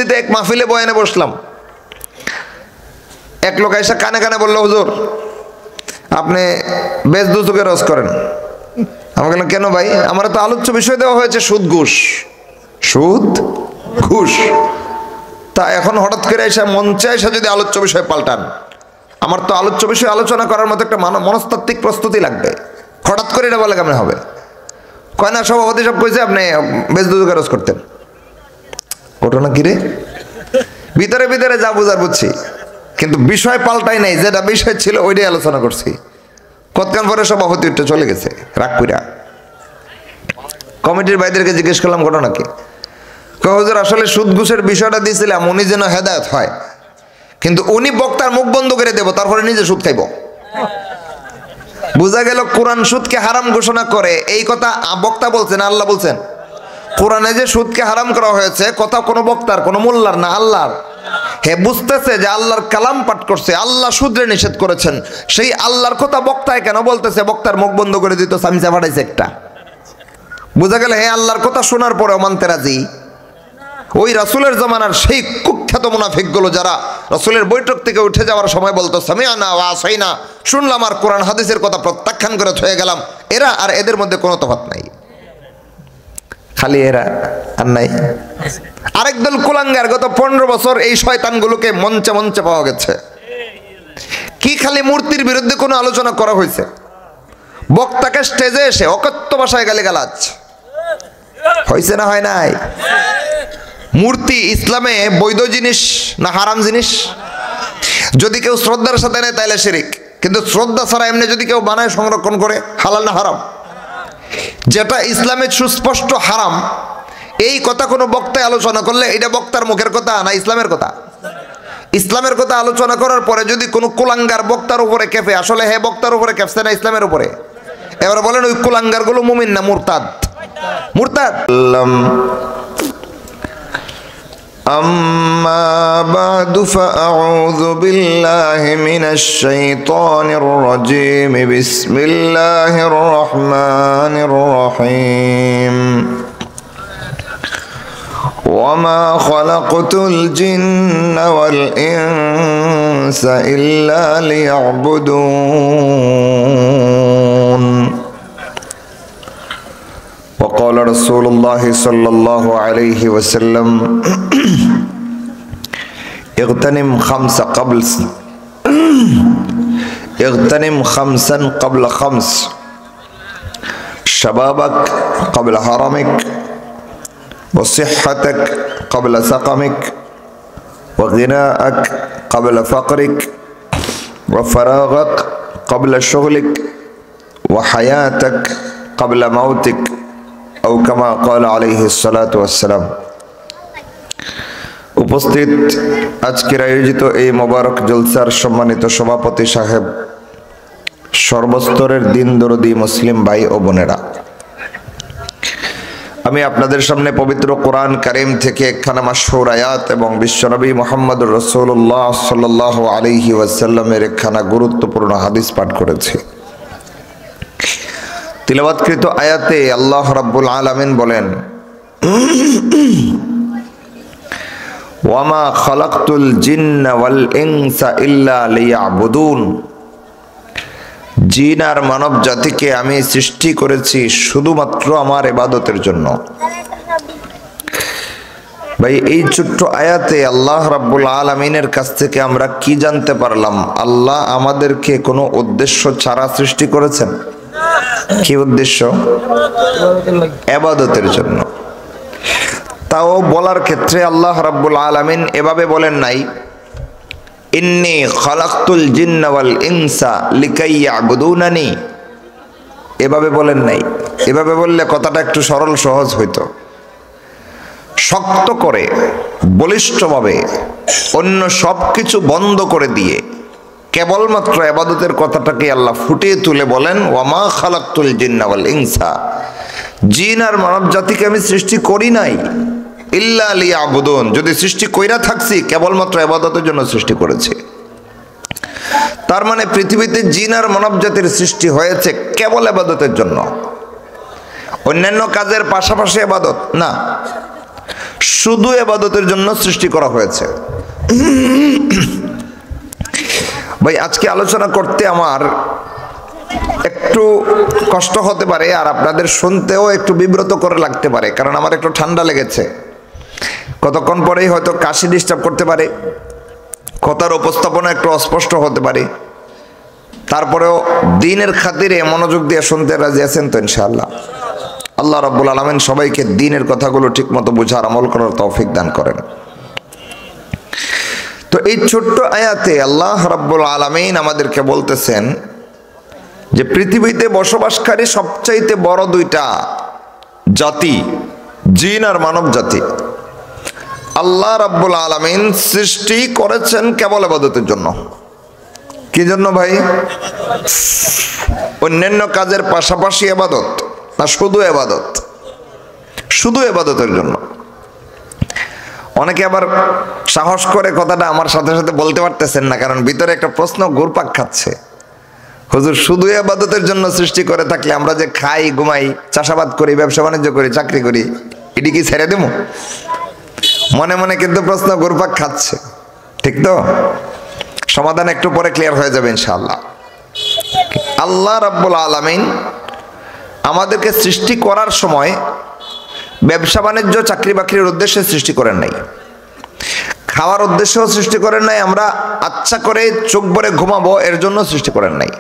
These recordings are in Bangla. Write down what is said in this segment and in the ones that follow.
দিল্লিতে এক মাহফিলে বয়ানে বসলাম, এক লোক এসে কানে কানে বললো, হুজুর আপনি বেশ দুচোখে রস করেন। আমি বললাম কেন ভাই? আমার তো আলোচ্য বিষয় দেওয়া হয়েছে সুদ ঘুষ, সুদ ঘুষ। তা এখন হঠাৎ করে এসে মঞ্চে এসে যদি আলোচ্য বিষয় পাল্টান, আমার তো আলোচ্য বিষয় আলোচনা করার মতো একটা মনস্তাত্ত্বিক প্রস্তুতি লাগবে। হঠাৎ করে এটা বলে কেমন হবে? কয় না সভাপতি সব কইছে আপনি বেশ দুচোখে রস করতেন। ঘটনা কি রে? ভিতরে ভিতরে যা বুঝার বুঝছি, কিন্তু বিষয় পাল্টাই নাই, যেটা বিষয় ছিল ওইটাই আলোচনা করছি। কতক্ষণ পরে সভাপতি উঠে চলে গেছে রাগ কইরা। কমিটির ভাইদেরকে জিজ্ঞেস করলাম ঘটনা কি? হুজুর আসলে সুদ ঘুষের বিষয়টা দিয়েছিলাম উনি যেন হেদায়েত হয়, কিন্তু উনি বক্তার মুখ বন্ধ করে দেব, তারপরে নিজে সুদ খাইব। বোঝা গেল কোরআন সুদকে হারাম ঘোষণা করে, এই কথা বক্তা বলছেন, আল্লাহ বলছেন। কোরআনে যে সুদকে হারাম করা হয়েছে কথা কোনো বক্তার, কোনো মোল্লার না, আল্লাহর। হে বুঝতেছে যে আল্লাহর কালাম পাঠ করছে, আল্লাহ সুদরে নিষেধ করেছেন, সেই আল্লাহর কথা বক্তায় কেন বলতেছে? বক্তার মুখ বন্ধ করে দিত, সামিজা ফাটাইছে একটা। বোঝা গেল হে আল্লাহর কথা শোনার পরেও মানতে রাজি। ওই রাসূলের জামানার সেই কুখ্যাত মুনাফিকগুলো যারা রাসূলের বৈঠক থেকে উঠে যাওয়ার সময় বলতো সামিআনা ওয়া আসাইনা, শুনলাম আর কোরআন হাদিসের কথা প্রত্যাখ্যান করে থয়ে গেলাম, এরা আর এদের মধ্যে কোনো তফাৎ নাই, খালি এরা আর নাই। আরেক দল কুলাঙ্গার, গত 15 বছর এই শয়তানগুলোকে মঞ্চে মঞ্চে পাওয়া গেছে। কি খালি মূর্তির বিরুদ্ধে কোনো আলোচনা করা হয়েছে? বক্তাকে স্টেজে এসে অকথ্য ভাষায় গালিগালাজ হয়েছে না হয় নাই? মূর্তি ইসলামে বৈধ জিনিস না হারাম জিনিস? যদি কেউ শ্রদ্ধার সাথে নেয় তাইলে শিরিক, কিন্তু শ্রদ্ধা ছাড়া এমনি যদি কেউ বানায় সংরক্ষণ করে, হালাল না হারাম? যেটা ইসলামে সুস্পষ্ট হারাম, এই কথা কোনো বক্তায় আলোচনা করলে এটা বক্তার মুখের কথা না ইসলামের কথা? ইসলামের কথা আলোচনা করার পরে যদি কোনো কুলাঙ্গার বক্তার উপরে কেঁপে, আসলে হে বক্তার উপরে কেঁপছে না ইসলামের উপরে? এবার বলেন ওই কুলাঙ্গার গুলো মুমিন না মুরতাদ? মুরতাদ। আম্মা বাদু ফাআউযু বিল্লাহি মিনাশ শাইতানির রাজীম, বিসমিল্লাহির রহমানির রহিম। وما خلقت الجن والإنس إلا ليعبدون وقال رسول الله صلى الله عليه وسلم اغتنم خمسا قبل خمس، شبابك قبل هرمك، وصحتك قبل سقمك، وغناءك قبل فقرك، وفراغك قبل شغلك، وحياتك قبل موتك، أو كما قال عليه الصلاة والسلام। উপস্থিত আজকের আয়োজিত এই মোবারক জলসার সম্মানিত সভাপতি সাহেব, সর্বস্তরের দিন দরদি মুসলিম ভাই ও বোনেরা, আমি আপনাদের সামনে পবিত্র কোরআন কারীম থেকে একখানা মাশহুর আয়াত এবং বিশ্বনবী মুহাম্মদুর রাসূলুল্লাহ সাল্লাল্লাহু আলাইহি ওয়াসাল্লামের একখানা গুরুত্বপূর্ণ হাদিস পাঠ করেছি। তিলাওয়াতকৃত আয়াতে আল্লাহ রাব্বুল আলামিন বলেন, ওয়ামা খালাকতুল জিন্না ওয়াল ইনসা ইল্লা লিয়াবুদুন, জিন আর মানব জাতিকে আমি সৃষ্টি করেছি শুধুমাত্র আমার ইবাদতের জন্য। ভাই, এই ছোট্ট আয়াতে আল্লাহ রাব্বুল আলামিনের কাছ থেকে আমরা কি জানতে পারলাম? আল্লাহ আমাদেরকে কোনো উদ্দেশ্য ছাড়া সৃষ্টি করেছেন। কি উদ্দেশ্য? ইবাদতের জন্য। তাও বলার ক্ষেত্রে আল্লাহ রাব্বুল আলামিন এভাবে বলেন নাই, ইন্নী খালাকতুল জিন্না ওয়াল ইনসা লিকাইয়াবুদুনানি, এভাবে বলেন নাই। এভাবে বললে কথাটা একটু সরল সহজ হইতো। শক্ত করে বলিষ্ঠভাবে অন্য সব কিছু বন্ধ করে দিয়ে কেবলমাত্র ইবাদতের কথাটাকে আল্লাহ ফুটিয়ে তুলে বলেন, ওয়ামা খালাকতুল জিন্না ওয়াল ইনসা, জিন আর মানব জাতিকে আমি সৃষ্টি করি নাই ইল্লা লিয়াবুদুন, যদি সৃষ্টি কইরা থাকছি কেবলমাত্র ইবাদতের জন্য সৃষ্টি করেছি। তার মানে পৃথিবীতে জিন আর মানব জাতির সৃষ্টি হয়েছে কেবল ইবাদতের জন্য, অন্যান্য কাজের পাশাপাশি ইবাদত না। শুধু ইবাদতের জন্য সৃষ্টি করা হয়েছে। ভাই আজকে আলোচনা করতে আমার একটু কষ্ট হতে পারে, আর আপনাদের শুনতেও একটু বিব্রত করে লাগতে পারে, কারণ আমার একটু ঠান্ডা লেগেছে। কতক্ষণ পরেই হয়তো কাশি ডিস্টার্ব করতে পারে, কথার উপস্থাপনা একটু অস্পষ্ট হতে পারে। তারপরেও দ্বীনের খাতিরে মনোযোগ দিয়ে শুনতে রাজি আছেন তো ইনশাআল্লাহ? আল্লাহ রাব্বুল আলামিন সবাইকে দ্বীনের কথাগুলো ঠিকমতো বুঝার, আমল করার তৌফিক দান করেন। তো এই ছোট্ট আয়াতে আল্লাহ রাব্বুল আলামিন আমাদেরকে বলতেছেন যে পৃথিবীতে বসবাসকারী সবচাইতে বড় দুইটা জাতি, জিন আর মানব জাতি, আল্লাহ রাব্বুল আলামিন সৃষ্টি করেছেন কেবল ইবাদতের জন্য। কি জন্য ভাই? অন্যান্য কাজের পাশাপাশি ইবাদত না শুধু ইবাদত? শুধু ইবাদতের জন্য। অনেকে আবার সাহস করে কথাটা আমার সাথে সাথে বলতে পারতেছেন না, কারণ ভিতরে একটা প্রশ্ন ঘুরপাক খাচ্ছে। হুজুর শুধু ইবাদতের জন্য সৃষ্টি করে থাকলে আমরা যে খাই, ঘুমাই, চাষাবাদ করি, ব্যবসা বাণিজ্য করি, চাকরি করি, এটি কি ছেড়ে দেবো? মনে মনে কিন্তু প্রশ্ন ঘুরপাক খাচ্ছে, ঠিক তো? সমাধান একটু পরে ক্লিয়ার হয়ে যাবে ইনশাআল্লাহ। আল্লাহ রাব্বুল আলামিন আমাদেরকে সৃষ্টি করার সময় ব্যবসা বাণিজ্য, চাকরি বাকরির উদ্দেশ্যে সৃষ্টি করেন নাই, খাওয়ার উদ্দেশ্যেও সৃষ্টি করেন নাই, আমরা আচ্ছা করে চোখ ভরে ঘুমাবো এর জন্য সৃষ্টি করেন নাই।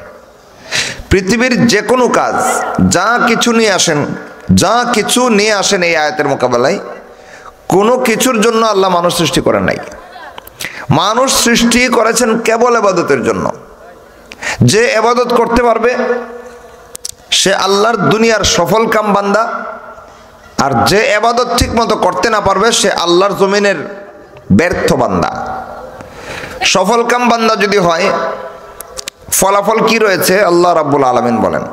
পৃথিবীর যে কোনো কাজ, যা কিছু নিয়ে আসেন এই আয়াতের মোকাবেলায়, কোনো কিছুর জন্য আল্লাহ মানুষ সৃষ্টি করেন নাই। মানুষ সৃষ্টি করেছেন কেবল ইবাদতের জন্য। যে ইবাদত করতে পারবে সে আল্লাহর দুনিয়ার সফল কাম বান্দা, আর যে ইবাদত ঠিক মতো করতে না পারবে সে আল্লাহর জমিনের ব্যর্থ বান্দা। সফল কাম বান্দা যদি হয়, ফলাফল কি রয়েছে আল্লাহ রাব্বুল আলামিন বলেন,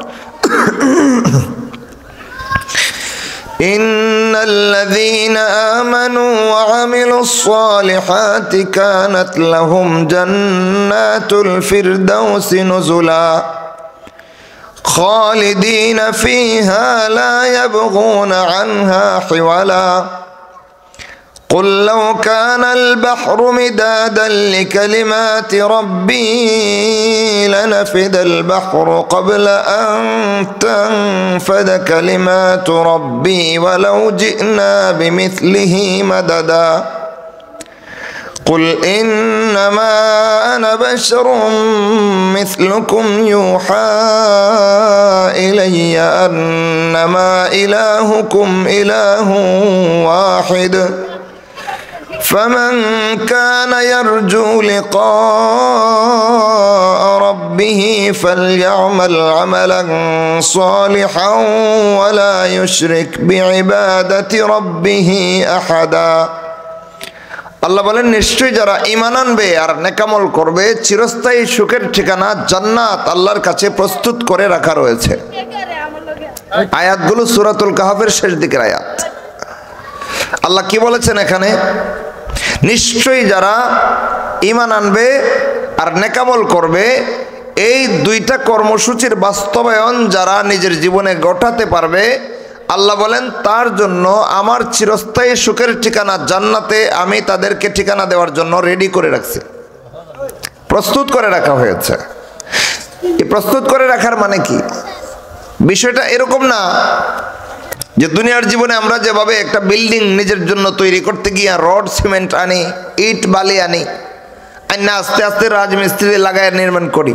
ইন্নাল্লাযীনা আমানু ওয়া আমিলুস সালিহাতি কানাত লাহুম জান্নাতুল ফিরদাউসি নুজুলা খালিদিনা ফীহা লা ইয়াবগুনা আনহা হিওয়ালা قل لو كان البحر مدادا لكلمات ربي لنفد البحر قبل أن تنفد كلمات ربي ولو جئنا بمثله مددا قل إنما أنا بشر مثلكم يوحى إلي أنما إلهكم إله واحد فمن كان يرجو لقاء ربه فليعمل عملا صالحا ولا يشرك بعبادة ربه أحدا। আল্লাহ বলেন, নিশ্চয়ই যারা ঈমান আনবে আর নেকামল করবে চিরস্থায়ী সুখের ঠিকানা জান্নাত আল্লাহর কাছে প্রস্তুত করে রাখা রয়েছে। আয়াতগুলো সূরাতুল কাহফের শেষ দিকের আয়াত। আল্লাহ কি বলেছেন এখানে? নিশ্চয়ই যারা ঈমান আনবে আর নেকামল করবে, এই দুইটা কর্মসূচির বাস্তবায়ন যারা নিজের জীবনে ঘটাতে পারবে, আল্লাহ বলেন তার জন্য আমার চিরস্থায়ী সুখের ঠিকানা জান্নাতে আমি তাদেরকে ঠিকানা দেওয়ার জন্য রেডি করে রাখছি, প্রস্তুত করে রাখা হয়েছে। এই প্রস্তুত করে রাখার মানে কি? বিষয়টা এরকম না যে দুনিয়ার জীবনে আমরা যেভাবে একটা বিল্ডিং নিজের জন্য তৈরি করতে গিয়ে রড সিমেন্ট আনি, ইট বালি আনি, না আস্তে আস্তে রাজমিস্ত্রি লাগায় নির্মাণ করি।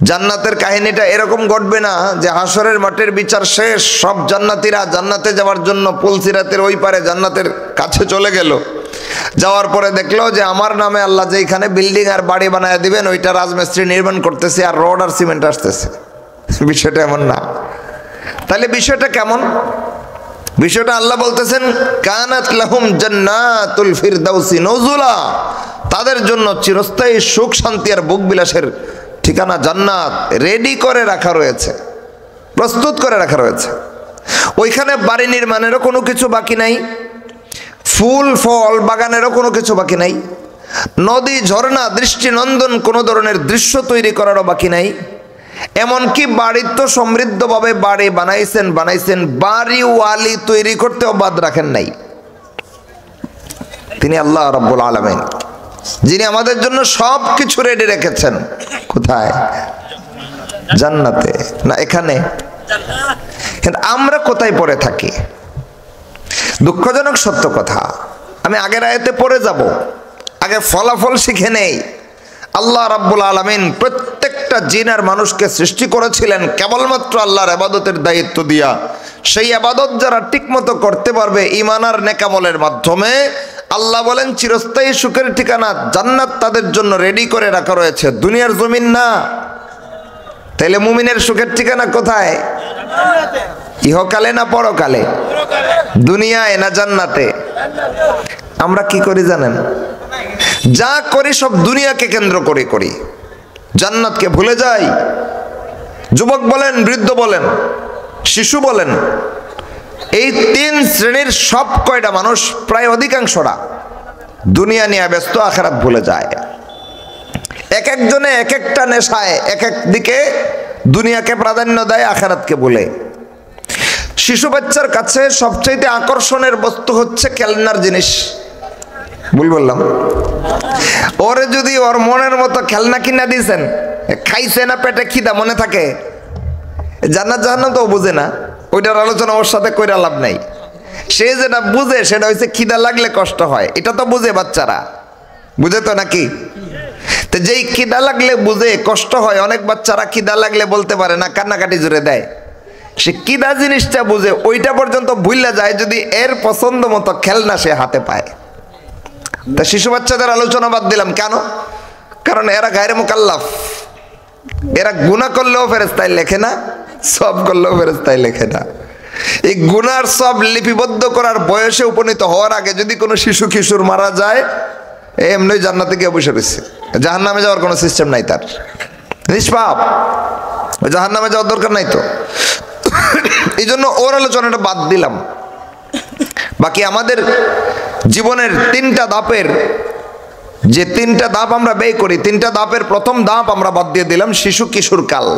জান্নাতের কাহিনীটা এরকম ঘটবে না যে হাসরের মাঠের বিচার শেষ, সব জান্নাতীরা জান্নাতে যাওয়ার জন্য পুলসিরাতের ওই পারে জান্নাতের কাছে চলে গেল। যাওয়ার পরে দেখলো যে আমার নামে আল্লাহ যেখানে বিল্ডিং আর বাড়ি বানায় দিবেন ওইটা রাজমিস্ত্রি নির্মাণ করতেছে আর রড আর সিমেন্ট আসতেছে। বিষয়টা এমন না। তাহলে বিষয়টা কেমন? বিষয়টা আল্লাহ বলতেছেন কানাত লাহুম জান্নাতুল ফিরদাউসি নুজুলা, তাদের জন্য চিরস্থায়ী সুখ শান্তি আর ভোগ বিলাসের ঠিকানা জান্নাত রেডি করে রাখা রয়েছে, প্রস্তুত করে রাখা রয়েছে। ওইখানে বাড়ি নির্মাণেরও কোনো কিছু বাকি নাই, ফুল ফল বাগানেরও কোনো কিছু বাকি নাই, নদী ঝর্ণা দৃষ্টিনন্দন কোনো ধরনের দৃশ্য তৈরি করারও বাকি নাই। এমনকি বাড়ি তো সমৃদ্ধভাবে বাড়ি বানাইছেন, বাড়িওয়ালি তৈরি করতেও বাদ রাখেন নাই। তিনি আল্লাহ রাব্বুল আলামিন, যিনি আমাদের জন্য সব কিছু রেডি রেখেছেন। কোথায়? জান্নাতে, না এখানে? কিন্তু আমরা কোথায় পড়ে থাকি? দুঃখজনক সত্য কথা। আমি আগের আয়াতে পড়ে যাব, আগে ফলাফল শিখে নেই। আল্লাহ রাব্বুল আলামিন প্রত্যেকটা জিন আর মানুষকে সৃষ্টি করেছিলেন কেবলমাত্র আল্লাহর ইবাদতের দায়িত্ব দিয়া। সেই ইবাদত যারা ঠিকমতো করতে পারবে ঈমান আর নেকামলের মাধ্যমে, আল্লাহ বলেন চিরস্থায়ী সুখের ঠিকানা জান্নাত তাদের জন্য রেডি করে রাখা রয়েছে, দুনিয়ার জমিন না। তাইলে মুমিনের সুখের ঠিকানা কোথায়? ইহকালে না পরকালে? দুনিয়ায় না জান্নাতে? আমরা কি করি জানেন? যা করি সব দুনিয়াকে কেন্দ্র করে করি, জান্নাতকে ভুলে যাই। যুবক বলেন, বৃদ্ধ বলেন, শিশু বলেন, এই তিন শ্রেণীর সব কয়টা মানুষ, প্রায় অধিকাংশরা দুনিয়া নিয়ে ব্যস্ত, আখিরাত ভুলে যায়। এক একজনে এক একটা নেশায় এক এক দিকে দুনিয়াকে প্রাধান্য দেয়, আখিরাতকে ভুলে। শিশু বাচ্চার কাছে সবচেয়ে আকর্ষণের বস্তু হচ্ছে খেলনার জিনিস। ভুল বললাম? ওরে যদি ওর মনের মতো খেলনা কিনা দিয়েছেন, খাইছে না পেটে খিদা মনে থাকে, জান্নাত জাহান্নাম তো বুঝে না, ওইটার আলোচনা ওর সাথে কইরা লাভ নাই। সে যেটা বুঝে সেটা হচ্ছে খিদা লাগলে কষ্ট হয়, এটা তো বুঝে বাচ্চারা, বুঝে তো নাকি? তো যেই খিদা লাগলে বুঝে কষ্ট হয়, অনেক বাচ্চারা খিদা লাগলে বলতে পারে না, কান্নাকাটি জুড়ে দেয়। সে কিদা জিনিসটা বুঝে, ওইটা পর্যন্ত ভুলে যায় যদি এর পছন্দ মতো খেলনা সে হাতে পায়। তা শিশু বাচ্চাদের আলোচনা বাদ দিলাম কেন? কারণ এরা গায়রে মুকাল্লাফ, এরা গুনাহ করলেও ফেরেশতায় লেখে না, সব করলেও ফেরেশতায় লেখে না। এই গুনার সব লিপিবদ্ধ করার বয়সে উপনীত হওয়ার আগে যদি কোনো শিশু কিশোর মারা যায়, এমনি জান্নাতে গিয়ে বসে রয়েছে, জাহান্নামে যাওয়ার কোনো সিস্টেম নাই তার, নিষ্পাপ, জাহান্নামে যাওয়ার দরকার নাই তো। এই জন্য ওর আলোচনাটা বাদ দিলাম। বাকি আমাদের জীবনের তিনটা ধাপের, যে তিনটা ধাপ আমরা ব্যয় করি, তিনটা ধাপের প্রথম ধাপ আমরা বাদ দিয়ে দিলাম শিশু কিশোর কাল।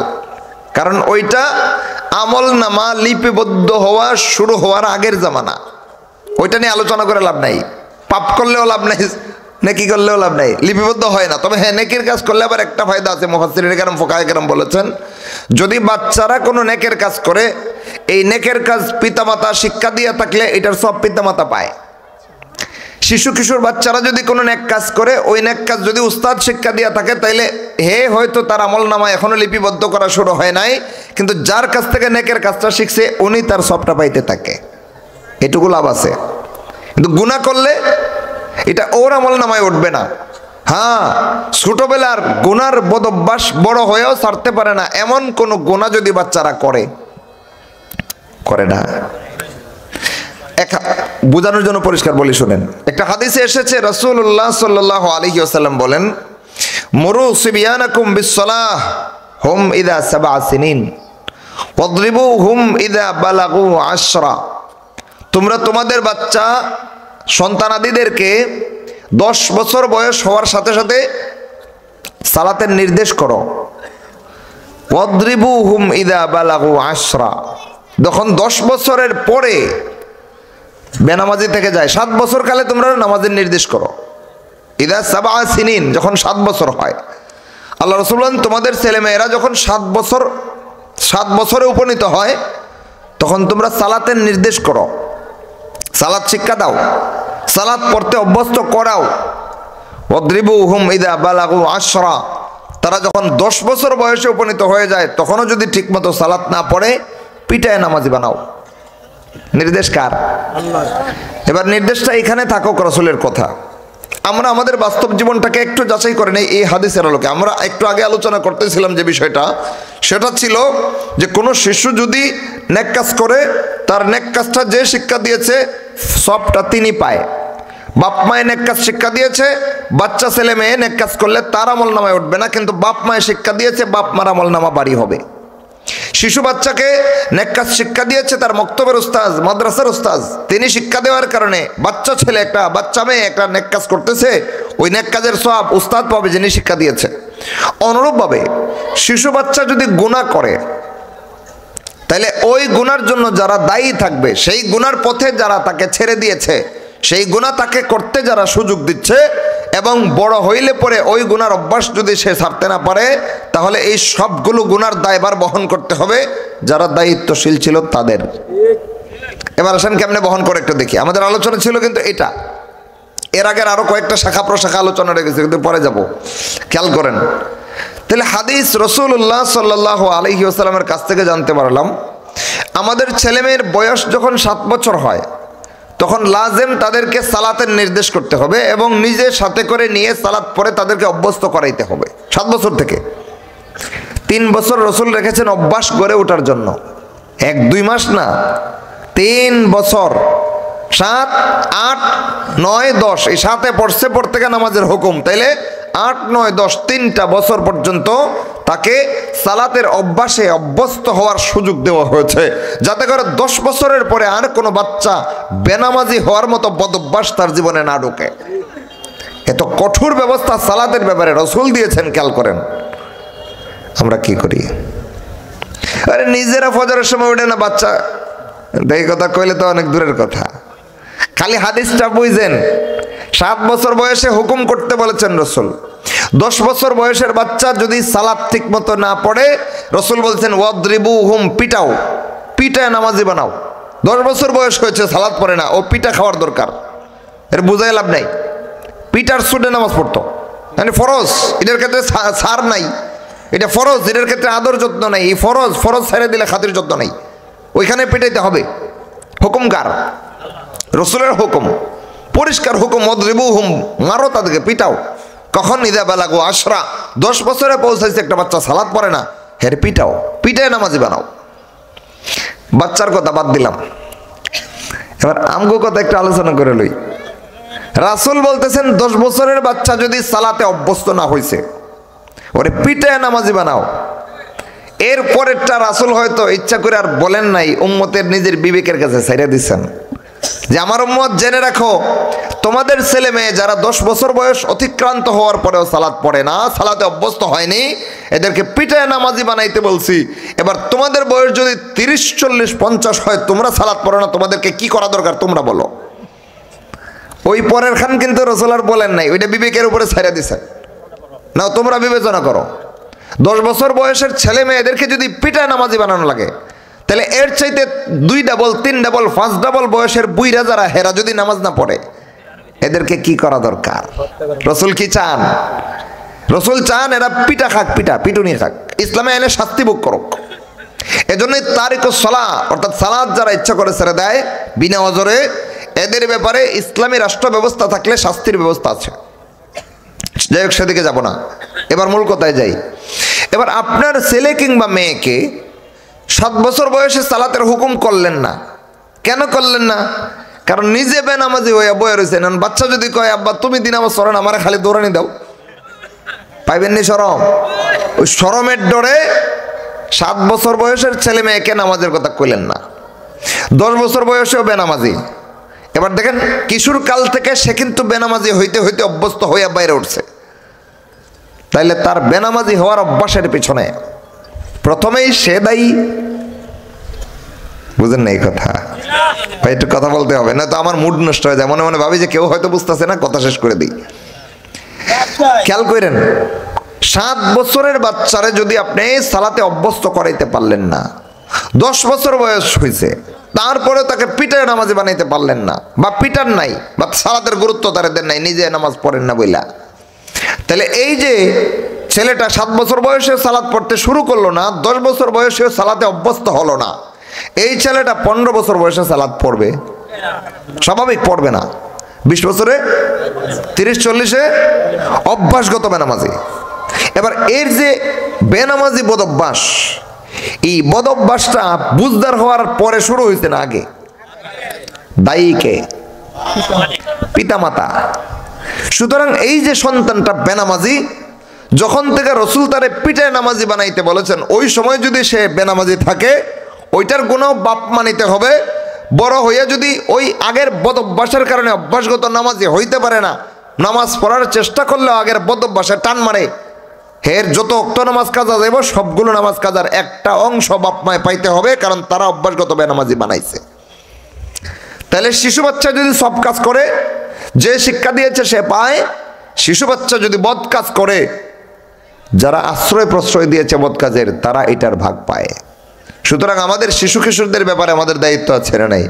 কারণ ওইটা আমল নামা লিপিবদ্ধ হওয়া শুরু হওয়ার আগের জামানা, ওইটা নিয়ে আলোচনা করে লাভ নাই। পাপ করলেও লাভ নাই, নেকি করলেও লাভ নাই, লিপিবদ্ধ হয় না। তবে হ্যাঁ, নেকির কাজ করলে আবার একটা ফায়দা আছে, মুফাসসিরিনে কেরাম ফুকাহায়ে কেরাম বলেছেন, যদি বাচ্চারা কোনো নেকের কাজ করে, এই নেকের কাজ পিতামাতা শিক্ষা দিয়ে থাকলে এটার সব পিতামাতা পায়। শিশু কিশোর বাচ্চারা যদি কোনো নেক কাজ করে, ওই নেক কাজ যদি উস্তাদ শিক্ষা দিয়ে থাকে, তাইলে হয়তো তার আমল নামা এখনো লিপিবদ্ধ করা শুরু হয় নাই, কিন্তু যার কাছ থেকে নেকের কাজটা শিখছে উনি তার সবটা পাইতে থাকে, এটুকু লাভ আছে। কিন্তু গুনাহ করলে এটা ওর আমল নামায় উঠবে না। হ্যাঁ, ছোটবেলার গুনার বদ অভ্যাস বড় হয়েও ছাড়তে পারে না, এমন কোন গুনাহ যদি বাচ্চারা করে না। বোঝানোর জন্য পরিষ্কার বলি শুনেন, একটা হাদিসে এসেছে রাসূলুল্লাহ সাল্লাল্লাহু আলাইহি ওয়াসাল্লাম বলেন, মুরু সিবিয়ানাকুম বিসসালাহ হুম ইযা সাবআ সিনিন ওয়াদরিবুহুম ইযা বালাগু 10। তোমরা তোমাদের বাচ্চা সন্তানাদিদেরকে 10 বছর বয়স হওয়ার সাথে সাথে সালাতের নির্দেশ করো। ওয়াদরিবুহুম ইযা বালাগু 10, যখন 10 বছরের পরে বেনামাজি থেকে যায়, 7 বছর কালে তোমরা নামাজের নির্দেশ করো। ইদা সাবআ সিনিন, যখন 7 বছর হয়। আল্লাহ রাসূল বলেন, তোমাদের ছেলেমেয়েরা যখন 7 বছরে উপনীত হয়, তখন তোমরা সালাতের নির্দেশ করো, সালাত শিক্ষা দাও, সালাত পড়তে অভ্যস্ত করাও। ওয়াদরিবুহুম ইদা বালাগু 10, তারা যখন 10 বছর বয়সে উপনীত হয়ে যায়, তখনও যদি ঠিকমতো সালাত না পড়ে, পিটায় নামাজি বানাও। নির্দেশ কার? আল্লাহ। এবার নির্দেশটা এখানে থাকুক রাসূলের কথা। আমরা আমাদের বাস্তব জীবনটাকে একটু যাচাই করে নেই এই হাদিসের আলোকে। আমরা একটু আগে আলোচনা করতেছিলাম যে বিষয়টা, সেটা ছিল যে কোনো শিশু যদি নেক কাজ করে, তার নেক কাজটা যে শিক্ষা দিয়েছে সবটা তিনি পায়। বাপ মায়ে নেক কাজ শিক্ষা দিয়েছে, বাচ্চা ছেলে মেয়ে নেক কাজ করলে তার আমল নামায় উঠবে না, কিন্তু বাপ মায়ে শিক্ষা দিয়েছে, বাপ মার আমল নামা বাড়ি হবে। শিশু বাচ্চাকে নেক কাজ শিক্ষা দিয়েছে তার মক্তবের উস্তাজ, মাদ্রাসার উস্তাজ, তিনি শিক্ষা দেওয়ার কারণে বাচ্চা ছেলে একটা, বাচ্চা মেয়ে একটা নেক কাজ করতেছে, ওই নেক কাজের সওয়াব উস্তাদ পাবে যিনি শিক্ষা দিয়েছে। অনুরূপভাবে শিশু বাচ্চা যদি গুনাহ করে, তাহলে ওই গুনার জন্য যারা দায়ী থাকবে, সেই গুনার পথে যারা তাকে ছেড়ে দিয়েছে, সেই গুনাহ তাকে করতে যারা সুযোগ দিচ্ছে এবং বড় হইলে পরে ওই গুনার অভ্যাস যদি সে ছাড়তে না পারে, তাহলে এই সবগুলো গুনার দায়ভার বহন করতে হবে যারা দায়িত্বশীল ছিল তাদের। এবার আসেন কেমনে বহন করে একটু দেখি। আমাদের আলোচনা ছিল কিন্তু এটা, এর আগের আরো কয়েকটা শাখা প্রশাখা আলোচনা রেখেছে, কিন্তু পরে যাব, খেয়াল করেন। তাহলে হাদিস রাসূলুল্লাহ সাল্লাল্লাহু আলাইহি ওয়াসাল্লামের কাছ থেকে জানতে পারলাম, আমাদের ছেলেমেয়ের বয়স যখন 7 বছর হয় তখন লাজেম তাদেরকে সালাতের নির্দেশ করতে হবে এবং নিজে সাথে করে নিয়ে সালাত পড়ে তাদেরকে অভ্যস্ত করাইতে হবে 7 বছর থেকে। 3 বছর রসুল রেখেছেন অভ্যাস গড়ে ওঠার জন্য, 1-2 মাস না, 3 বছর। 7, 8, 9, 10 এই 7-এ পড়তে গিয়ে নামাজের হুকুম, তাইলে 8, 9, 10 3টা বছর পর্যন্ত তাকে সালাতের অভ্যাসে অভ্যস্ত হওয়ার সুযোগ দেওয়া হয়েছে, যাতে করে 10 বছরের পরে আর কোনো বাচ্চা বেনামাজি হওয়ার মতো বদভ্যাস তার জীবনে না ঢোকে। এত কঠোর ব্যবস্থা সালাতের ব্যাপারে রসুল দিয়েছেন, খেয়াল করেন। আমরা কি করি? আরে নিজেরা ফজরের সময় উঠে না বাচ্চা, এই কথা কইলে তো অনেক দূরের কথা। খালি হাদিসটা বুঝেন, 7 বছর বয়সে হুকুম করতে বলেছেন রসুল। 10 বছর বয়সের বাচ্চা যদি সালাত ঠিক মতো না পড়ে, রসুল বলছেন ওয়াদরিবুহুম, পিটাও, পিটায় নামাজি বানাও। 10 বছর বয়স হয়েছে, সালাত পড়ে না, ও পিটা খাওয়ার দরকার। এর বুঝাই লাভ নাই, পিটার সুডে নামাজ পড়তো, মানে ফরজ, এটার ক্ষেত্রে ছাড় নাই, এটা ফরজ, এটার ক্ষেত্রে আদর যত্ন নাই। এই ফরজ ছেড়ে দিলে খাতির যত্ন নাই, ওইখানে পিটাইতে হবে। হুকুম কার? রসুলের হুকুম, পরিষ্কার হুকুম। ওয়াদরিবুহুম, মারো তাদেরকে, পিটাও। কখন? ইদা বালাগু 10, 10 বছরে পৌঁছাইছে একটা বাচ্চা, সালাত পড়ে না, হের পিটাও, পিটায় নামাজি বানাও। বাচ্চার কথা বাদ দিলাম, এবার আমগো কথা একটু আলোচনা করে লই। রাসূল বলতেছেন 10 বছরের বাচ্চা যদি সালাতে অভ্যস্ত না হয়েছে, ওরে পিটায় নামাজি বানাও। এর পরেরটা রাসূল হয়তো ইচ্ছা করে আর বলেন নাই, উম্মতের নিজের বিবেকের কাছে ছাইড়া দিচ্ছেন যে আমার উম্মত জেনে রাখো, তোমাদের ছেলে মেয়ে যারা 10 বছর বয়স অতিক্রান্ত হওয়ার পরেও সালাত পড়ে না, সালাতে অভ্যস্ত হয়নি, এদেরকে পিটায় নামাজি বানাইতে বলছি। এবার তোমাদের বয়স যদি 30, 40, 50 হয়, তোমরা সালাত পড়ো না, তোমাদেরকে কি করা দরকার তোমরা বলো। ওই পরের খান কিন্তু রাসূল আর বলেন নাই, ওইটা বিবেকের উপরে ছাইড়া দিছেন। না, তোমরা বিবেচনা করো, 10 বছর বয়সের ছেলে মেয়েদেরকে যদি পিটায় নামাজি বানানো লাগে, তাহলে এর চাইতে 2 ডাবল 3 ডাবল 5 ডাবল বয়সের বুইরা যারা, হেরা যদি নামাজ না পড়ে, এদেরকে কি করা দরকার? রসুল কি চান? রসুল চান এরা পিটা খাক, পিটুনি খাক, ইসলামে এনে শাস্তি ভোগ করুক। এজন্যই তারিকুস সালাহ, অর্থাৎ সালাত যারা ইচ্ছা করে ছেড়ে দেয় বিনা ওজরে, এদের ব্যাপারে ইসলামী রাষ্ট্র ব্যবস্থা থাকলে শাস্তির ব্যবস্থা আছে। যাই হোক, সেদিকে যাব না, এবার মূল কথায় যাই। এবার আপনার ছেলে কিংবা মেয়েকে 7 বছর বয়সে সালাতের হুকুম করলেন না, কেন করলেন না? কারণ নিজে বেনামাজি হয়ে বয়ে রয়েছেন। বাচ্চা যদি কয় আব্বা তুমি দিন আমার সরেন, আমার খালি দৌড়ানি দাও, পাইবেন নি শরম? ওই শরমের ডরে 7 বছর বয়সের ছেলে মেয়েকে নামাজের কথা কইলেন না। 10 বছর বয়সেও বেনামাজি। এবার দেখেন, কিশোর কাল থেকে সে কিন্তু বেনামাজি হইতে হইতে অভ্যস্ত হইয়া বাইরে উঠছে, তাইলে তার বেনামাজি হওয়ার অভ্যাসের পিছনে প্রথমেই সে দায়ী। বুঝেন না এই কথা? ভাই একটু কথা বলতে হবে, না তো আমার মুড নষ্ট হয়ে যায়, মনে মনে ভাবি যে কেউ হয়তো বুঝতেছে না, কথা শেষ করে দিই। খেয়াল করেন, 7 বছরের বাচ্চারে যদি আপনি সালাতে অভ্যস্ত করাইতে পারলেন না, 10 বছর বয়স হয়েছে, তারপরে তাকে পিটায় নামাজি বানাইতে পারলেন না, বা পিটার নাই, বা সালাতের গুরুত্ব তার দেন নাই, নিজে নামাজ পড়েন না বইলা, তাহলে এই যে ছেলেটা 7 বছর বয়সে সালাত পড়তে শুরু করলো না, 10 বছর বয়সে সালাতে অভ্যস্ত হলো না, এই ছেলেটা 15 বছর বয়সে সালাত পড়বে? স্বাভাবিক পড়বে না। 20 বছরে, 30, 40-এ অভ্যাসগত বেনামাজি। এবার এর যে বেনামাজি বদভ্যাস, এই বদভ্যাসটা বুঝদার হওয়ার পরে শুরু হয়েছে না আগে? দায়ীকে? পিতামাতা। সুতরাং এই যে সন্তানটা বেনামাজি, যখন থেকে রসুল তারে পিটায় নামাজি বানাইতে বলেছেন, ওই সময় যদি সে বেনামাজি থাকে, ওইটার গুনাহ বাপ মানিতে হবে। বড় হইয়া যদি ওই আগের বদভ্যাসের কারণে অভ্যাসগত নামাজি হইতে পারে না, নামাজ পড়ার চেষ্টা করলেও আগের বদভ্যাসে টান মারে, হের যত অক্ত নামাজ কাজা যাইব, সবগুলো নামাজ কাজার একটা অংশ বাপ মায় পাইতে হবে, কারণ তারা অভ্যাসগত বেনামাজি বানাইছে। তাহলে শিশু বাচ্চা যদি সব কাজ করে, যে শিক্ষা দিয়েছে সে পায়। শিশু বাচ্চা যদি বদ কাজ করে, যারা আশ্রয় প্রশ্রয় দিয়েছে বদ কাজের, তারা এটার ভাগ পায়। সুতরাং আমাদের শিশু কিশোরদের ব্যাপারে আমাদের দায়িত্ব আছে না নাই?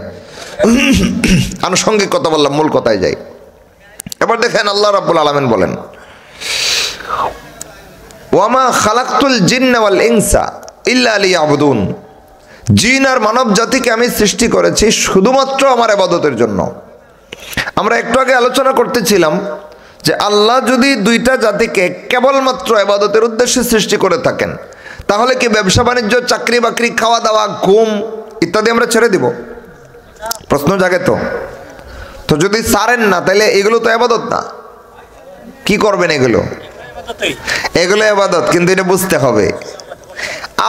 আনুষঙ্গিক কথা বললাম, মূল কথায় যাই। এবার দেখেন আল্লাহ রাব্বুল আলামিন বলেন, ওয়ামা খালাকতুল জিন্না ওয়াল ইনসা ইল্লা লিয়াবুদুন, জিন আর মানব জাতিকে আমি সৃষ্টি করেছি শুধুমাত্র আমার ইবাদতের জন্য। আমরা একটু আগে আলোচনা করতেছিলাম যে আল্লাহ যদি দুইটা জাতিকে কেবলমাত্র ইবাদতের উদ্দেশ্যে সৃষ্টি করে থাকেন, তাহলে কি ব্যবসা বাণিজ্য, চাকরি বাকরি, খাওয়া দাওয়া, ঘুম ইত্যাদি আমরা ছেড়ে দিব? প্রশ্ন জাগে তো। তো যদি ছাড়েন না, তাহলে এগুলো তো ইবাদত না। কি করবেন এগুলো? এগুলো ইবাদত, কিন্তু এটা বুঝতে হবে।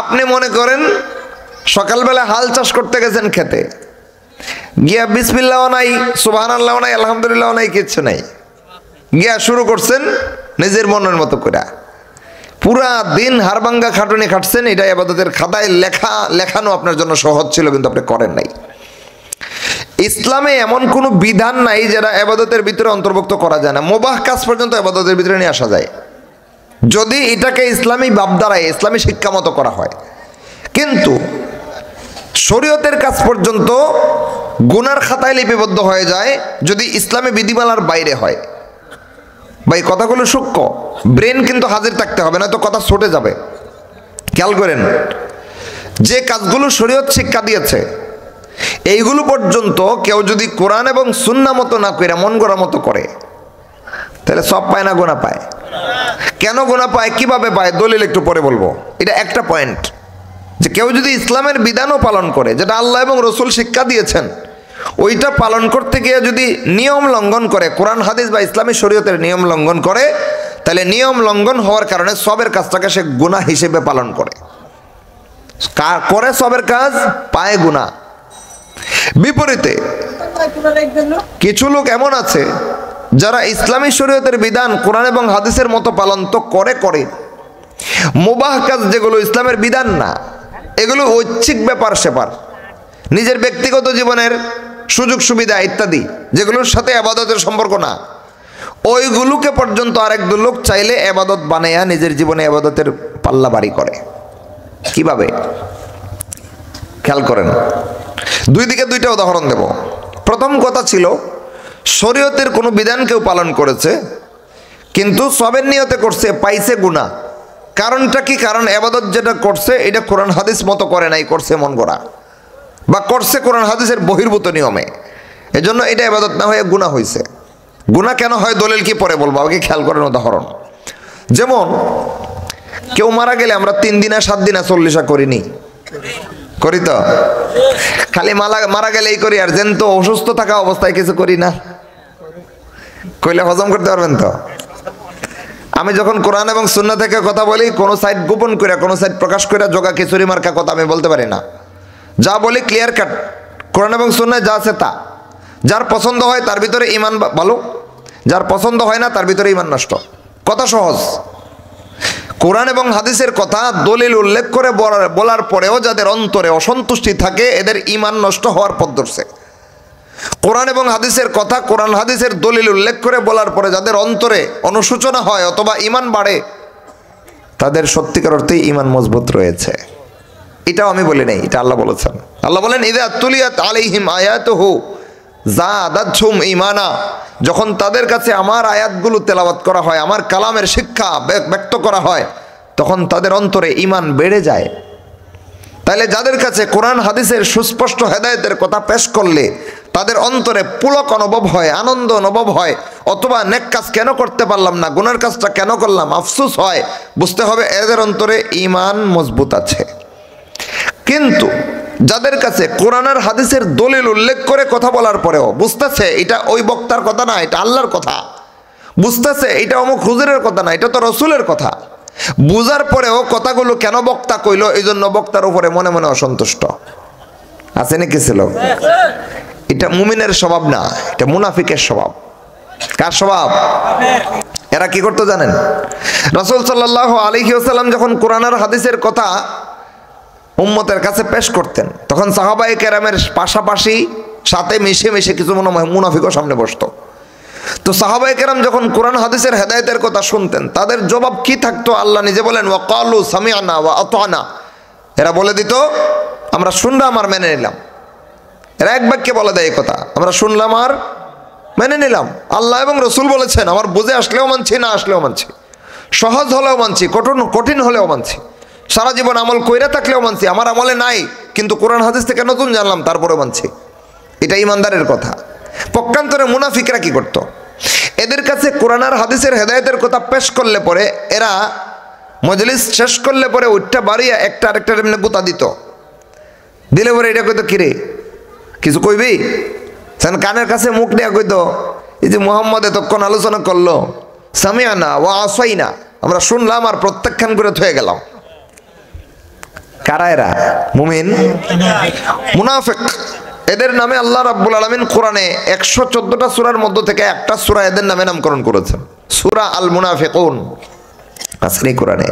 আপনি মনে করেন সকালবেলা হাল চাষ করতে গেছেন খেতে, গিয়া বিসমিল্লাহও নাই, সুবহানাল্লাহও নাই, আলহামদুলিল্লাহও নাই, কিচ্ছু নাই, গিয়া শুরু করছেন নিজের মনের মতো করে। পুরা দিন হাড়ভাঙ্গা খাটুনি খাটছেন। এটা ইবাদতের খাতায় লেখানো আপনার জন্য সহজ ছিল, কিন্তু আপনি করেন নাই। ইসলামে এমন কোনো বিধান নাই যেটা ইবাদতের ভিতরে অন্তর্ভুক্ত করা যায় না। মুবাহ কাজ পর্যন্ত ইবাদতের ভিতরে নিয়ে আসা যায়, যদি এটাকে ইসলামী ভাবধারায়, ইসলামী শিক্ষা মতো করা হয়। কিন্তু শরীয়তের কাজ পর্যন্ত গুনার খাতায় লিপিবদ্ধ হয়ে যায় যদি ইসলামী বিধিমালার বাইরে হয়। ভাই কথাগুলো সূক্ষ্ম, ব্রেন কিন্তু হাজির থাকতে হবে, না তো কথা ছুটে যাবে। খেয়াল করেন, যে কাজগুলো শরীয়ত শিক্ষা দিয়েছে এইগুলো পর্যন্ত কেউ যদি কোরআন এবং সুন্নাহ মতো না করে মন গড়া মতো করে, তাহলে সব পায় না গুনাহ পায়। কেন গুনাহ পায়, কিভাবে পায়, দলিল একটু পরে বলবো। এটা একটা পয়েন্ট, যে কেউ যদি ইসলামের বিধানও পালন করে, যেটা আল্লাহ এবং রসুল শিক্ষা দিয়েছেন, ওইটা পালন করতে গিয়ে যদি নিয়ম লঙ্ঘন করে, কোরআন হাদিস বা ইসলামী শরীয়তের নিয়ম লঙ্ঘন করে, তাহলে নিয়ম লঙ্ঘন হওয়ার কারণে সবের কাজটাকে সে গুনাহ হিসেবে পালন করে সবের কাজ, পায় গুনাহ। বিপরীতে কিছু লোক এমন আছে যারা ইসলামী শরীয়তের বিধান কোরআন এবং হাদিসের মতো পালন তো করে, মুবাহ কাজ যেগুলো ইসলামের বিধান না, এগুলো ঐচ্ছিক ব্যাপার সেপার, নিজের ব্যক্তিগত জীবনের সুযোগ সুবিধা ইত্যাদি, যেগুলোর সাথে ইবাদতের সম্পর্ক না, ওইগুলোকে পর্যন্ত আরেক দু লোক চাইলে ইবাদত বানায়া নিজের জীবনে ইবাদতের পাল্লা বাড়ি করে। কিভাবে? খেয়াল করেন, দুই দিকে দুইটা উদাহরণ দেব। প্রথম কথা ছিল, শরীয়তের কোনো বিধান কেউ পালন করেছে, কিন্তু সবের নিয়তে করছে, পাইছে গুনাহ। কারণটা কি? কারণ ইবাদত যেটা করছে এটা কোরআন হাদিস মতো করে নাই, করছে মন গড়া, বা করছে কোরআন হাদিসের বহির্ভূত নিয়মে, এজন্য এটা ইবাদত না হয়ে গুনাহ হয়েছে। গুনাহ কেন হয় দলিল কি পরে বলবো, আগে খেয়াল করেন উদাহরণ। যেমন কেউ মারা গেলে আমরা 3 দিনা 7 দিনা 40 করি তো, খালি মারা গেলেই করি, আর যেন তো অসুস্থ থাকা অবস্থায় কিছু করি না, কইলে হজম করতে পারবেন তো? আমি যখন কোরআন এবং সুন্নাহ থেকে কথা বলি, কোনো সাইড গোপন করে, কোনো সাইড প্রকাশ করে জগা খিচুড়ি মার্কা কথা আমি বলতে পারি না। যা বলি ক্লিয়ার কাট, কোরআন এবং সুন্নাহ যা আছে তা। যার পছন্দ হয় তার ভিতরে ঈমান ভালো, যার পছন্দ হয় না তার ভিতরে ঈমান নষ্ট। কথা সহজ। কোরআন এবং হাদিসের কথা দলিল উল্লেখ করে বলার পরেও যাদের অন্তরে অসন্তুষ্টি থাকে, এদের ঈমান নষ্ট হওয়ার পথ ধরছে। কোরআন এবং হাদিসের কথা, কোরআন হাদিসের দলিল উল্লেখ করে বলার পরে যাদের অন্তরে অনুশোচনা হয় অথবা ঈমান বাড়ে, তাদের সত্যিকার অর্থেই ঈমান মজবুত রয়েছে। এটাও আমি বলি নাই, এটা আল্লাহ বলেছেন। আল্লাহ বলেন, ইযা তুলিয়াত আলাইহিম আয়াতুহু যাদাতহুম ঈমানা, যখন তাদের কাছে আমার আয়াতগুলো তেলাওয়াত করা হয়, আমার কালামের শিক্ষা ব্যক্ত করা হয়, তখন তাদের অন্তরে ঈমান বেড়ে যায়। তাহলে যাদের কাছে কোরআন হাদিসের সুস্পষ্ট হেদায়েতের কথা পেশ করলে তাদের অন্তরে পুলক অনুভব হয়, আনন্দ অনুভব হয়, অথবা নেক কাজ কেন করতে পারলাম না, গুনার কাজটা কেন করলাম, আফসোস হয়, বুঝতে হবে এদের অন্তরে ঈমান মজবুত আছে। কিন্তু যাদের কাছে কোরআন আর হাদিসের দলিল উল্লেখ করে কথা বলার পরেও বুঝতেছে এটা ওই বক্তার কথা না, এটা আল্লাহর কথা, বুঝতেছে এটা অমুক হুজুরের কথা না, এটা তো রসুলের কথা, বুঝার পরেও কথাগুলো কেন বক্তা কইল, এই জন্য বক্তার উপরে মনে মনে অসন্তুষ্ট আছে নাকি ছিল? এটা মুমিনের স্বভাব না, এটা মুনাফিকের স্বভাব। কার স্বভাব? এরা কি করতে জানেন? রাসূল সাল্লাল্লাহু আলাইহি ওয়াসাল্লাম যখন কোরআন আর হাদিসের কথা উম্মতের কাছে পেশ করতেন, তখন সাহাবায়ে কেরামের পাশাপাশি সাথে মিশে মিশে কিছু মুনাফিকও সামনে বসতো। তো সাহাবায়ে কেরাম যখন কোরআন হাদিসের হেদায়েতের কথা শুনতেন তাদের জবাব কি থাকতো? আল্লাহ নিজে বলেন ওয়া ক্বালু সামি'না ওয়া আতা'না, এরা বলে দিত আমরা শুনলাম আর মেনে নিলাম। এরা এক বাক্যে বলে দেয় এই কথা, আমরা শুনলাম আর মেনে নিলাম। আল্লাহ এবং রসুল বলেছেন, আমার বুঝে আসলেও মানছি, না আসলেও মানছি, সহজ হলেও মানছি, কঠিন হলেও মানছি, সারা জীবন আমল কইরা থাকলেও মানছি, আমার আমলে নাই কিন্তু কোরআন হাদিস থেকে নতুন জানলাম তারপরে মানছি। এটা ইমানদারের কথা। পক্ষান্তরে মুনাফিকরা কি করত? এদের কাছে কোরআন আর হাদিসের হেদায়েতের কথা পেশ করলে পরে এরা মজলিস শেষ করলে পরে উঠটা বাড়িয়া একটা আরেকটা এমনি গুতা দিত, দিলে পরে এটা কইতো কিরে কিছু কইবি? কানের কাছে মুখ নেওয়া কইতো এই যে মুহাম্মদ এতক্ষণ আলোচনা করলো সামি'না ওয়া আসাইনা, আমরা শুনলাম আর প্রত্যাখ্যান করে থয়ে গেলাম। কারা এরা? মুমিন মুনাফিক। এদের নামে আল্লাহ রাব্বুল আলামিন কোরআনে 114টা সূরার মধ্য থেকে একটা সূরা এদের নামে নামকরণ করেছেন, সূরা আল মুনাফিকুন আছে কোরআনে।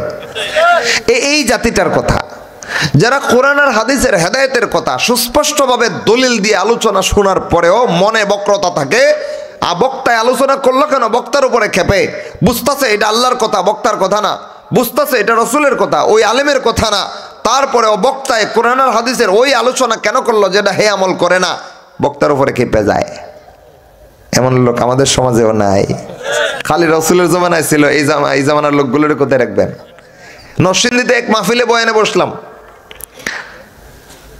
এই জাতিটার কথা যারা কোরআন আর হাদিসের হেদায়েতের কথা সুস্পষ্টভাবে দলিল দিয়ে আলোচনা শোনার পরেও মনে বক্রতা থাকে। বক্তায় আলোচনা করলো কেন? বক্তার উপরে খেপে, বুঝতেছে এটা আল্লাহর কথা, বক্তার কথা না, বুঝতেছে এটা রসুলের কথা, ওই আলেমের কথা না, তারপরেও বক্তায় কোরআন আর হাদিসের ওই আলোচনা কেন করলো যেটা হে আমল করে না, বক্তার উপরে খেপে যায়। এমন লোক আমাদের সমাজেও নাই, খালি রসুলের জমানায় ছিল। এই জামানার লোকগুলোর কোথায় রাখবেন? নরসিংদীতে এক মাহফিলে বয়ানে বসলাম,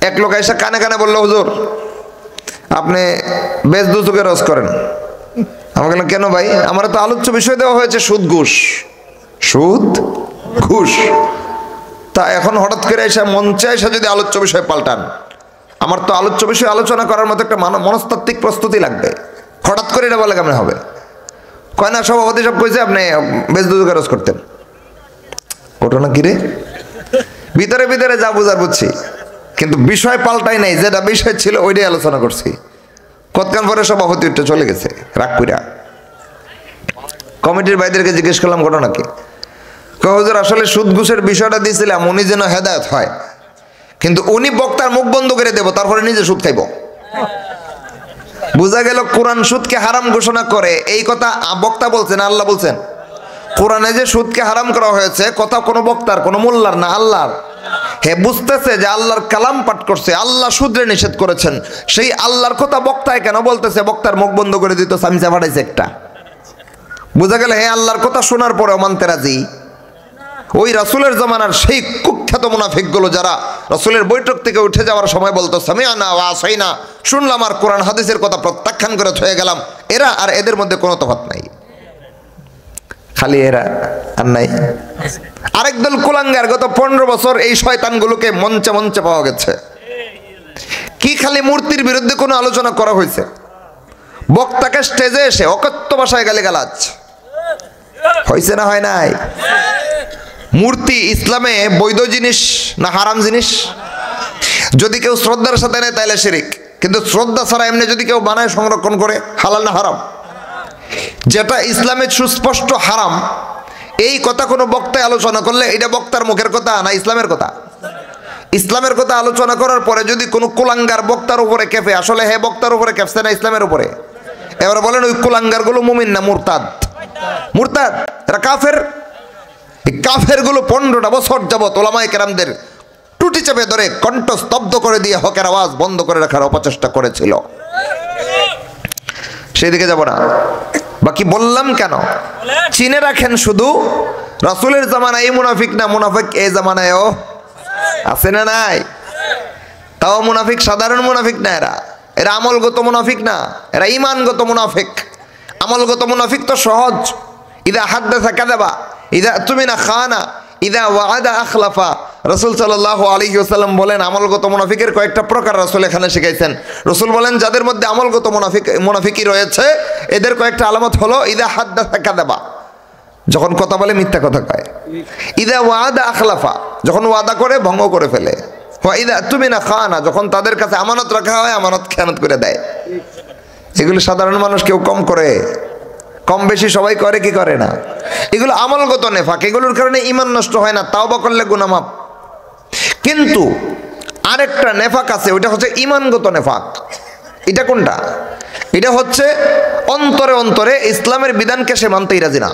এক লোক এসে কানে কানে বললো হুজুর আপনি বেশ দুচোখে রস করেন। আমি বললাম কেন ভাই? আমার তো আলোচ্য বিষয় দেওয়া হয়েছে সুদ ঘুষ, সুদ ঘুষ। তা এখন হঠাৎ করে এসে মঞ্চে এসে যদি আলোচ্য বিষয় পাল্টান, আমার তো আলোচ্য বিষয় আলোচনা করার মতো একটা মনস্তাত্ত্বিক প্রস্তুতি লাগবে, হঠাৎ করে এটা বলে কেমন হবে? কয় না সভাপতি সব কইছে আপনি বেশ দুচোখে রস করতেন। ঘটনা কিরে? ভিতরে ভিতরে যা বুঝার বুঝছি, কিন্তু বিষয় পাল্টাই নাই, যেটা বিষয় ছিল ওইটাই আলোচনা করছি। কতক্ষণ পরে সভাপতি উঠে চলে গেছে রাগ কইরা। কমিটির ভাইদেরকে জিজ্ঞেস করলাম ঘটনা কি? হুজুর আসলে সুদ ঘুষের বিষয়টা দিয়েছিলাম উনি যেন হেদায়েত হয়, কিন্তু উনি বক্তার মুখ বন্ধ করে দেব, তারপরে নিজে সুদ খাইব। বোঝা গেল কোরআন সুদকে হারাম ঘোষণা করে, এই কথা বক্তা বলছেন, আল্লাহ বলছেন। কোরআনে যে সুদকে হারাম করা হয়েছে কথা কোনো বক্তার কোনো মোল্লার না, আল্লাহর। হে বুঝতেছে যে আল্লাহর কালাম পাঠ করছে, আল্লাহ সুদরে নিষেধ করেছেন, সেই আল্লাহর কথা বক্তায় কেন বলতেছে? বক্তার মুখ বন্ধ করে দিত, সামচা ফাটাইছে একটা। বোঝা গেল হে আল্লাহর কথা শোনার পরেও মানতে রাজি। ওই রাসূলের জামানার সেই কুখ্যাত মুনাফিকগুলো যারা রাসূলের বৈঠক থেকে উঠে যাওয়ার সময় বলতো সামি'না ওয়া আসাইনা, শুনলাম আর কোরআন হাদিসের কথা প্রত্যাখ্যান করে থয়ে গেলাম, এরা আর এদের মধ্যে কোনো তফাৎ নাই, খালি এরা আর নাই। আরেক দল কুলাঙ্গার গত 15 বছর এই শয়তানগুলোকে মঞ্চে মঞ্চে পাওয়া গেছে। কি খালি মূর্তির বিরুদ্ধে কোনো আলোচনা করা হয়েছে? বক্তাকে স্টেজে এসে অকথ্য ভাষায় গালিগালাজ হয়েছে না হয় নাই? মূর্তি ইসলামে বৈধ জিনিস না হারাম জিনিস? যদি কেউ শ্রদ্ধার সাথে নেয় তাহলে শিরিক, কিন্তু শ্রদ্ধা ছাড়া এমনি যদি কেউ বানায় সংরক্ষণ করে হালাল না হারাম? যেটা ইসলামে সুস্পষ্ট হারাম, এই কথা কোনো বক্তায় আলোচনা করলে এটা বক্তার মুখের কথা না ইসলামের কথা? ইসলামের কথা আলোচনা করার পরে যদি কোনো কুলাঙ্গার বক্তার উপরে কেঁপে, আসলে হে বক্তার উপরে কেঁপছে না ইসলামের উপরে? এবার বলেন ওই কুলাঙ্গার গুলো মুমিন না মুরতাদ? মুরতাদ, এরা কাফের। এই কাফের গুলো 15টা বছর যাবত ওলামায়ে কেরামদের টুটি চেপে ধরে কণ্ঠ স্তব্ধ করে দিয়ে হকের আওয়াজ বন্ধ করে রাখার অপচেষ্টা করেছিল। সেদিকে যাব না, বাকি বললাম কেন? চিনে রাখেন শুধু রাসূলের জামানায় এই মুনাফিক না, মুনাফিক এই জামানায়ও আছে না নাই? তাও মুনাফিক সাধারণ মুনাফিক না, এরা আমলগত মুনাফিক না, এরা ঈমানগত মুনাফিক। আমলগত মুনাফিক তো সহজ, ইদা হাদ্দাসা কাযাবা, ইদা তুমিনা খানা, ইদা ওয়াআদা আখলাফা। রাসূল সাল্লাল্লাহু আলাইহি ওয়াসাল্লাম বলেন আমলগত মুনাফিকের কয়েকটা প্রকার রাসূল এখানে শিখাইছেন। রাসূল বলেন যাদের মধ্যে আমলগত মুনাফিকি রয়েছে এদের কয়েকটা আলামত হলো ইদা হাদ্দাসা কাযাবা, যখন কথা বলে মিথ্যা কথা কয়। ইদা ওয়াআদা আখলাফা, যখন ওয়াদা করে ভঙ্গ করে ফেলে। ওয়া ইদা তুমিনা খানা, যখন তাদের কাছে আমানত রাখা হয় আমানত খেয়ানত করে দেয়। এগুলো সাধারণ মানুষ কেউ কম করে? কম বেশি সবাই করে কি করে না? এগুলো আমলগত নেফাক, এগুলোর কারণে ঈমান নষ্ট হয় না, তাওবা করলে গুনাহ মাফ। কিন্তু আরেকটা নেফাক আছে, ওইটা হচ্ছে ঈমানগত নেফাক। এটা কোনটা? এটা হচ্ছে অন্তরে অন্তরে ইসলামের বিধানকে সে মানতেই রাজি না।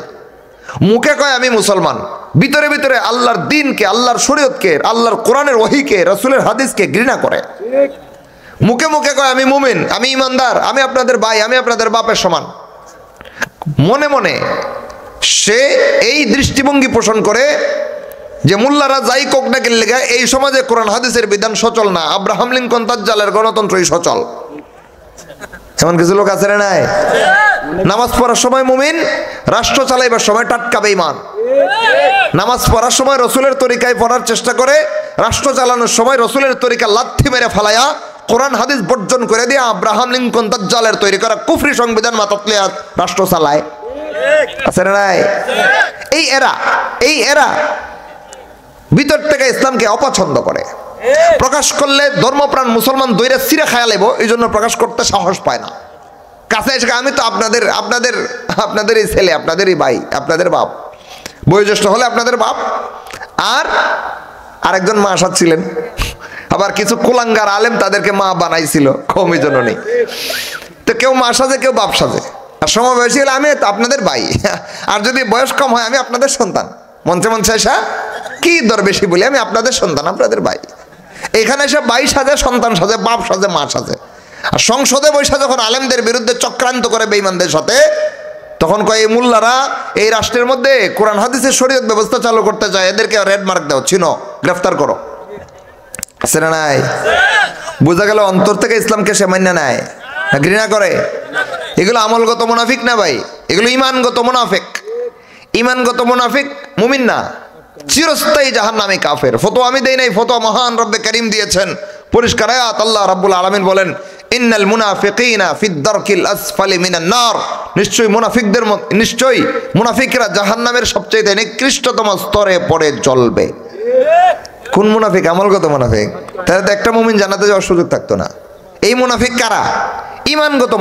মুখে কয় আমি মুসলমান, ভিতরে ভিতরে আল্লাহর দ্বীনকে, আল্লাহর শরীয়তকে, আল্লাহর কোরআনের ওহীকে, রাসূলের হাদিসকে ঘৃণা করে। মুখে মুখে কয় আমি মুমিন, আমি ইমানদার, আমি আপনাদের ভাই, আমি আপনাদের বাপের সমান। মনে মনে সে এই দৃষ্টিভঙ্গি পোষণ করে যে মোল্লারা যাই কোক না কিনলে এই সমাজে কোরআন হাদিসের বিধান সচল না, আব্রাহাম লিঙ্কন তাজ্জালের গণতন্ত্রই সচল। এমন কিছু লোক আছে না নাই? নামাজ পড়ার সময় মুমিন, রাষ্ট্র চালাইবার সময় টাটকা বেঈমান। নামাজ পড়ার সময় রসুলের তরিকায় পড়ার চেষ্টা করে, রাষ্ট্র চালানোর সময় রসুলের তরিকা লাথি মেরে ফালায়া কোরআন হাদিস বর্জন করে দিয়ে আব্রাহাম লিঙ্কন তাজ্জালের তৈরি করা কুফরি সংবিধান মাথাতলে রাষ্ট্র চালায়। আছে না নাই? এই এরা ভিতর থেকে ইসলামকে অপছন্দ করে, প্রকাশ করলে ধর্মপ্রাণ মুসলমান দইরা সিরে খায়া লেব, এই জন্য প্রকাশ করতে সাহস পায় না। কাছে এসে আমি তো আপনাদেরই ছেলে, আপনাদেরই ভাই, আপনাদের বাপ, বয়োজ্যেষ্ঠ হলে আপনাদের বাপ। আর আরেকজন মা ছিলেন, আবার কিছু কুলাঙ্গার আলেম তাদেরকে মা বানাইছিল, কমই জন্য নেই। তো কেউ মা সাজে, কেউ বাপ সাজে। আর সমবয়সী হলে আমি আপনাদের ভাই, আর যদি বয়স কম হয় আমি আপনাদের সন্তান। মঞ্চে মঞ্চে এসা কি দর বেশি বলি, আমি আপনাদের সন্তান, আপনাদের ভাই। এখানে এসে ভাই সাজে, সন্তান সাজে, বাপ সাজে, মা সাজে। আর সংসদে বৈশা যখন আলেমদের বিরুদ্ধে চক্রান্ত করে বেঈমানদের সাথে, তখন কয় এই মোল্লারা এই রাষ্ট্রের মধ্যে কোরআন হাদিসের শরীয়ত ব্যবস্থা চালু করতে চায়, এদেরকে রেড মার্ক দাও, চিনো, গ্রেফতার করো। আছে না নাই? বোঝা গেল অন্তর থেকে ইসলামকে সে মান্য নেয়, ঘৃণা করে। এগুলো আমলগত মুনাফিক না ভাই, এগুলো ইমানগত মুনাফিক। ইমানগত মুনাফিক মুমিন না, চিরস্থায়ী জাহান্নামী কাফের। ফতোয়া আমি দেই নাই, ফতোয়া মহান রব্বে কারীম দিয়েছেন। পরিষ্কার আয়াত, আল্লাহ রাব্বুল আলামিন বলেন ইন্নাল মুনাফিকিনা ফিদ দারকিল আসফালি মিনান নার। নিশ্চয়ই মুনাফিকরা জাহান্নামের সবচেয়ে নিকৃষ্টতম স্তরে পড়ে জ্বলবে। কোন মুনাফিক? আমলগত মুনাফিক। তাহলে তো একটা মুমিন জান্নাতে যাওয়ার সুযোগ থাকতো না। এই মুনাফিক কারা? ইমানগত